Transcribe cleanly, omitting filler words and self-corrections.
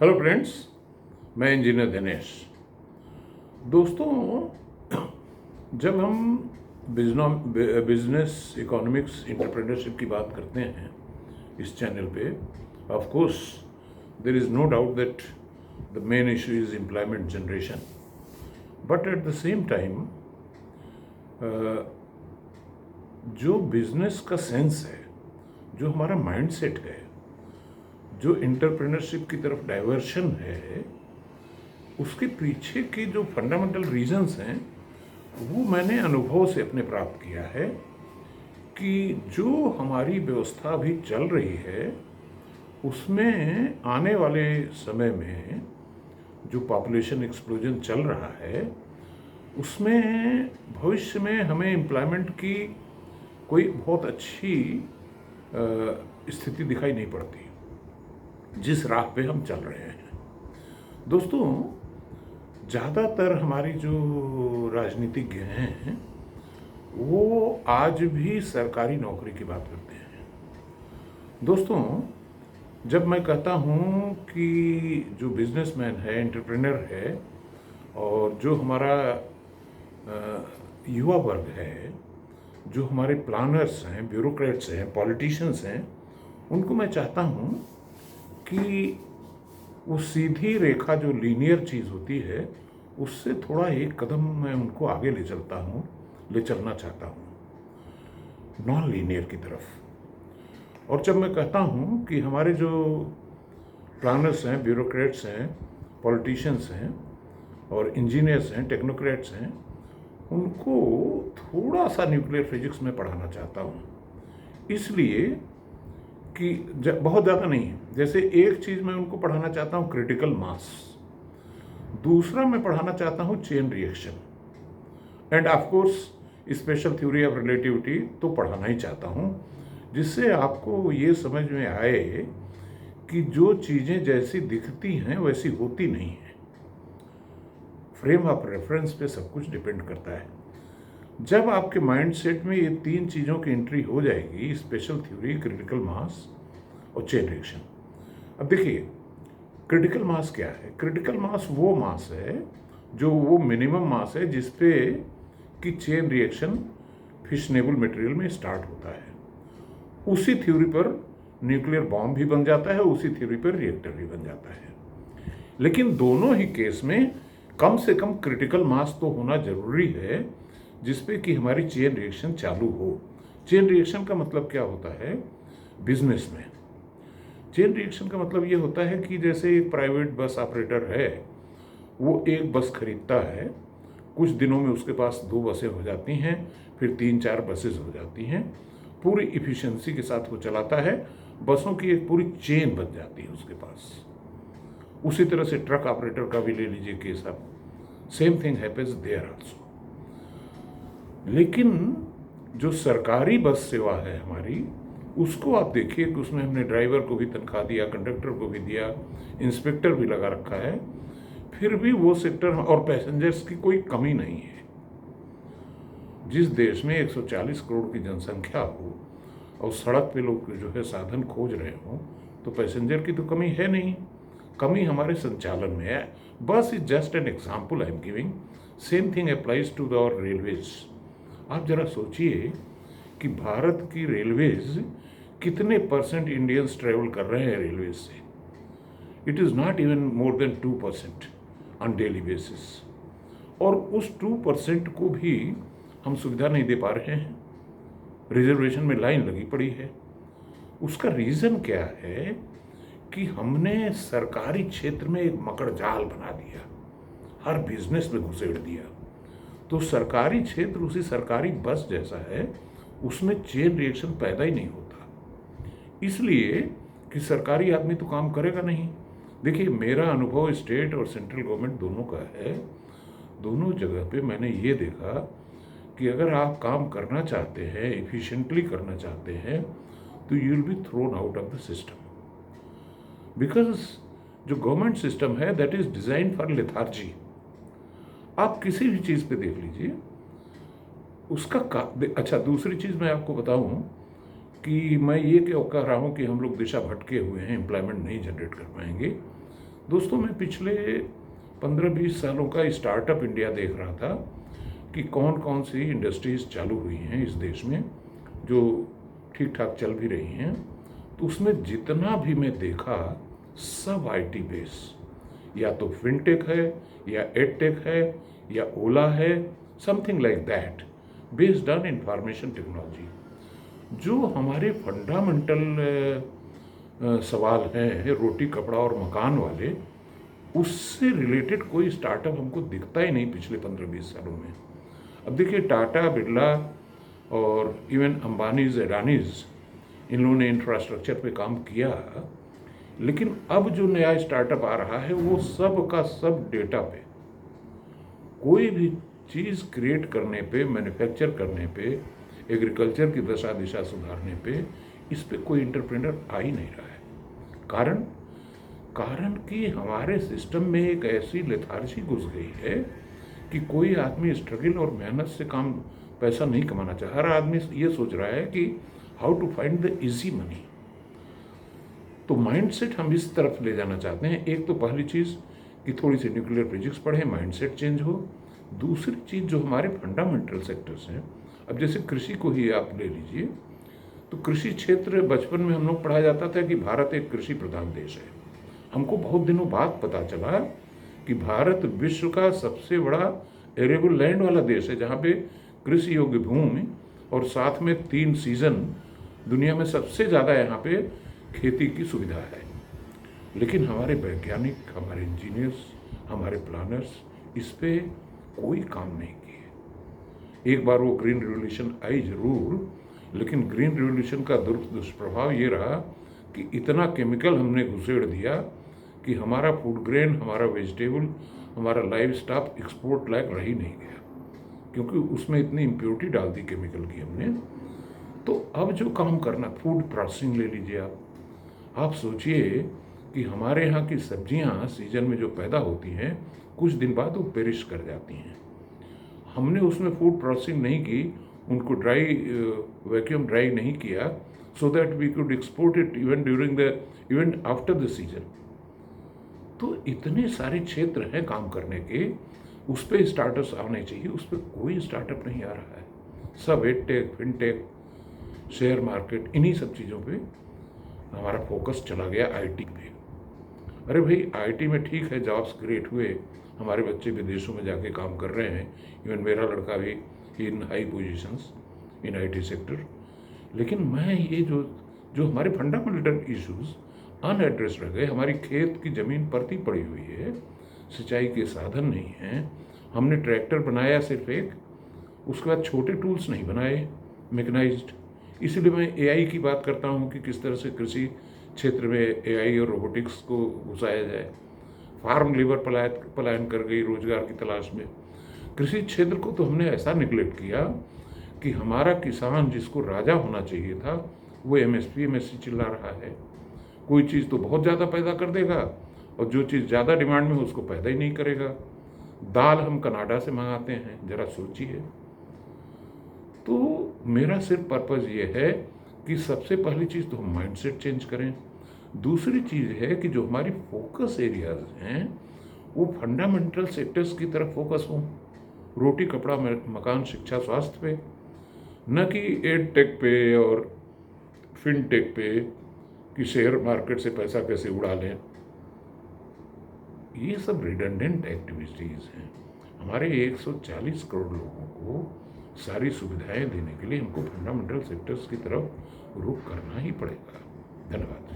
Hello friends, मैं engineer Dinesh. दोस्तों, जब हम बिजनेस इकोनॉमिक्स एंटरप्रेन्योरशिप की बात करते हैं इस चैनल पे, of course there is no doubt that the main issue is employment generation, but at the same time जो बिजनेस का सेंस है, जो हमारा माइंडसेट है, जो एंटरप्रेन्योरशिप की तरफ डाइवर्शन है, उसके पीछे के जो फंडामेंटल रीजंस हैं वो मैंने अनुभव से अपने प्राप्त किया है कि जो हमारी व्यवस्था अभी चल रही है उसमें आने वाले समय में जो पॉपुलेशन एक्सप्लोजन चल रहा है उसमें भविष्य में हमें एम्प्लॉयमेंट की कोई बहुत अच्छी स्थिति दिखाई नहीं पड़ती जिस राह पे हम चल रहे हैं। दोस्तों, ज़्यादातर हमारी जो राजनीतिज्ञ हैं वो आज भी सरकारी नौकरी की बात करते हैं। दोस्तों, जब मैं कहता हूँ कि जो बिजनेसमैन है, एंटरप्रेन्योर है, और जो हमारा युवा वर्ग है, जो हमारे प्लानर्स हैं, ब्यूरोक्रेट्स हैं, पॉलिटिशियंस हैं, उनको मैं चाहता हूँ कि वो सीधी रेखा जो लीनियर चीज़ होती है उससे थोड़ा एक कदम मैं उनको आगे ले चलना चाहता हूँ, नॉन लीनियर की तरफ। और जब मैं कहता हूँ कि हमारे जो प्लानर्स हैं, ब्यूरोक्रेट्स हैं, पॉलिटिशियंस हैं और इंजीनियर्स हैं, टेक्नोक्रेट्स हैं, उनको थोड़ा सा न्यूक्लियर फिजिक्स में पढ़ाना चाहता हूँ, इसलिए कि बहुत ज़्यादा नहीं है। जैसे एक चीज़ मैं उनको पढ़ाना चाहता हूँ क्रिटिकल मास, दूसरा मैं पढ़ाना चाहता हूँ chain reaction, end of course special theory of relativity तो पढ़ाना ही चाहता हूँ, जिससे आपको ये समझ में आए कि जो चीज़ें जैसी दिखती हैं वैसी होती नहीं हैं। फ्रेम ऑफ रेफरेंस पे सब कुछ डिपेंड करता है। जब आपके माइंडसेट में ये तीन चीज़ों की एंट्री हो जाएगी, स्पेशल थ्योरी, क्रिटिकल मास और चेन रिएक्शन। अब देखिए, क्रिटिकल मास क्या है? क्रिटिकल मास वो मास है जो वो मिनिमम मास है जिस पे कि चेन रिएक्शन फिशनेबल मटेरियल में स्टार्ट होता है। उसी थ्योरी पर न्यूक्लियर बॉम्ब भी बन जाता है, उसी थ्योरी पर रिएक्टर भी बन जाता है। लेकिन दोनों ही केस में कम से कम क्रिटिकल मास तो होना जरूरी है जिसपे कि हमारी चेन रिएक्शन चालू हो। चेन रिएक्शन का मतलब क्या होता है बिजनेस में? चेन रिएक्शन का मतलब ये होता है कि जैसे एक प्राइवेट बस ऑपरेटर है, वो एक बस खरीदता है, कुछ दिनों में उसके पास 2 बसें हो जाती हैं, फिर 3-4 बसेस हो जाती हैं, पूरी इफ़िशिएंसी के साथ वो चलाता है, बसों की एक पूरी चेन बन जाती है उसके पास। उसी तरह से ट्रक ऑपरेटर का भी ले लीजिए केस आप, same thing happens there also. लेकिन जो सरकारी बस सेवा है हमारी, उसको आप देखिए कि उसमें हमने ड्राइवर को भी तनख्वाह दिया, कंडक्टर को भी दिया, इंस्पेक्टर भी लगा रखा है, फिर भी वो सेक्टर और पैसेंजर्स की कोई कमी नहीं है। जिस देश में 140 करोड़ की जनसंख्या हो और सड़क पे लोग जो है साधन खोज रहे हों, तो पैसेंजर की तो कमी है नहीं, कमी हमारे संचालन में है। Bus is just an example I am giving, same thing applies to our railways. आप जरा सोचिए कि भारत की रेलवेज कितने परसेंट इंडियंस ट्रेवल कर रहे हैं रेलवेज से? It is not even more than 2% on daily basis, और उस 2% को भी हम सुविधा नहीं दे पा रहे हैं। रिजर्वेशन में लाइन लगी पड़ी है। उसका रीज़न क्या है कि हमने सरकारी क्षेत्र में एक मकड़ जाल बना दिया, हर बिजनेस में घुसेड़ दिया। तो सरकारी क्षेत्र उसी सरकारी बस जैसा है, उसमें चेन रिएक्शन पैदा ही नहीं होता, इसलिए कि सरकारी आदमी तो काम करेगा नहीं। देखिए, मेरा अनुभव स्टेट और सेंट्रल गवर्नमेंट दोनों का है। दोनों जगह पे मैंने ये देखा कि अगर आप काम करना चाहते हैं, एफिशिएंटली करना चाहते हैं, तो you will be thrown out of the system, because जो गवर्नमेंट सिस्टम है that is design for lethargy. आप किसी भी चीज़ पे देख लीजिए उसका अच्छा, दूसरी चीज़ मैं आपको बताऊं कि मैं ये क्या कह रहा हूँ कि हम लोग दिशा भटके हुए हैं, एम्प्लॉयमेंट नहीं जनरेट कर पाएंगे। दोस्तों, मैं पिछले 15-20 सालों का स्टार्टअप इंडिया देख रहा था कि कौन कौन सी इंडस्ट्रीज़ चालू हुई हैं इस देश में जो ठीक ठाक चल भी रही हैं। तो उसमें जितना भी मैं देखा सब आईटी बेस, या तो फिनटेक है या एडटेक है या ओला है, something like that, based on information technology. जो हमारे फंडामेंटल सवाल हैं रोटी कपड़ा और मकान वाले, उससे रिलेटेड कोई स्टार्टअप हमको दिखता ही नहीं पिछले 15-20 सालों में। अब देखिए, टाटा, बिरला और इवन अंबानीज, अडानीज, इन लोगों ने इंफ्रास्ट्रक्चर पे काम किया, लेकिन अब जो नया स्टार्टअप आ रहा है वो सब का सब डेटा पे, कोई भी चीज़ क्रिएट करने पे, मैन्युफैक्चर करने पे, एग्रीकल्चर की दशा दिशा सुधारने पे, इस पे कोई एंटरप्रेन्योर आ ही नहीं रहा है। कारण कि हमारे सिस्टम में एक ऐसी लेथार्जी घुस गई है कि कोई आदमी स्ट्रगल और मेहनत से पैसा नहीं कमाना चाह। हर आदमी ये सोच रहा है कि how to find the easy money. तो माइंडसेट हम इस तरफ ले जाना चाहते हैं। एक तो पहली चीज़ कि थोड़ी सी न्यूक्लियर फिजिक्स पढ़ें, माइंडसेट चेंज हो। दूसरी चीज़, जो हमारे फंडामेंटल सेक्टर्स हैं, अब जैसे कृषि को ही आप ले लीजिए, तो कृषि क्षेत्र, बचपन में हम लोग पढ़ाया जाता था कि भारत एक कृषि प्रधान देश है। हमको बहुत दिनों बाद पता चला कि भारत विश्व का सबसे बड़ा एरेबल लैंड वाला देश है, जहाँ पे कृषि योग्य भूमि और साथ में 3 सीजन, दुनिया में सबसे ज़्यादा यहाँ पे खेती की सुविधा है। लेकिन हमारे वैज्ञानिक, हमारे इंजीनियर्स, हमारे प्लानर्स इस पे कोई काम नहीं किए। एक बार वो ग्रीन रिवोल्यूशन आई जरूर, लेकिन ग्रीन रिवोल्यूशन का दुष्प्रभाव ये रहा कि इतना केमिकल हमने घुसेड़ दिया कि हमारा फूड ग्रेन, हमारा वेजिटेबल, हमारा लाइव स्टॉक एक्सपोर्ट लायक रह ही नहीं गया, क्योंकि उसमें इतनी इम्प्योरिटी डाल दी केमिकल की हमने। तो अब जो काम करना, फूड प्रोसेसिंग ले लीजिए आप सोचिए कि हमारे यहाँ की सब्जियाँ सीजन में जो पैदा होती हैं, कुछ दिन बाद वो पेरिश कर जाती हैं। हमने उसमें फूड प्रोसेसिंग नहीं की, उनको वैक्यूम ड्राई नहीं किया, so that we could export it even after the season। तो इतने सारे क्षेत्र हैं काम करने के, उस पर स्टार्टअप्स आने चाहिए, उस पर कोई स्टार्टअप नहीं आ रहा है। सब एडटेक, फिनटेक, शेयर मार्केट, इन्हीं सब चीज़ों पे हमारा फोकस चला गया, आईटी पे। अरे भाई, आईटी में ठीक है, जॉब्स क्रिएट हुए, हमारे बच्चे विदेशों में जाके काम कर रहे हैं, इवन मेरा लड़का भी इन high positions in IT sector. लेकिन मैं ये जो हमारे फंडामेंटल इश्यूज अनएड्रेस रह गए, हमारी खेत की ज़मीन परती पड़ी हुई है, सिंचाई के साधन नहीं हैं, हमने ट्रैक्टर बनाया सिर्फ एक, उसके बाद छोटे टूल्स नहीं बनाए मैकेनाइज्ड। इसीलिए मैं एआई की बात करता हूँ कि किस तरह से कृषि क्षेत्र में एआई और रोबोटिक्स को घुसाया जाए। फार्म लेबर पलायन कर गई रोजगार की तलाश में। कृषि क्षेत्र को तो हमने ऐसा निगलेक्ट किया कि हमारा किसान, जिसको राजा होना चाहिए था, वो एमएसपी चिल्ला रहा है। कोई चीज़ तो बहुत ज़्यादा पैदा कर देगा और जो चीज़ ज़्यादा डिमांड में हो उसको पैदा ही नहीं करेगा। दाल हम कनाडा से मंगाते हैं, ज़रा सोचिए। तो मेरा सिर्फ पर्पज़ ये है कि सबसे पहली चीज़ तो हम माइंडसेट चेंज करें। दूसरी चीज़ है कि जो हमारी फोकस एरियाज हैं वो फंडामेंटल सेक्टर्स की तरफ फोकस हों, रोटी कपड़ा मकान शिक्षा स्वास्थ्य पे, न कि एडटेक पे और फिनटेक पे कि शेयर मार्केट से पैसा कैसे उड़ा लें। ये सब रिडंडेंट एक्टिविटीज़ हैं। हमारे 140 करोड़ लोगों को सारी सुविधाएं देने के लिए हमको फंडामेंटल सेक्टर्स की तरफ रुख करना ही पड़ेगा। धन्यवाद।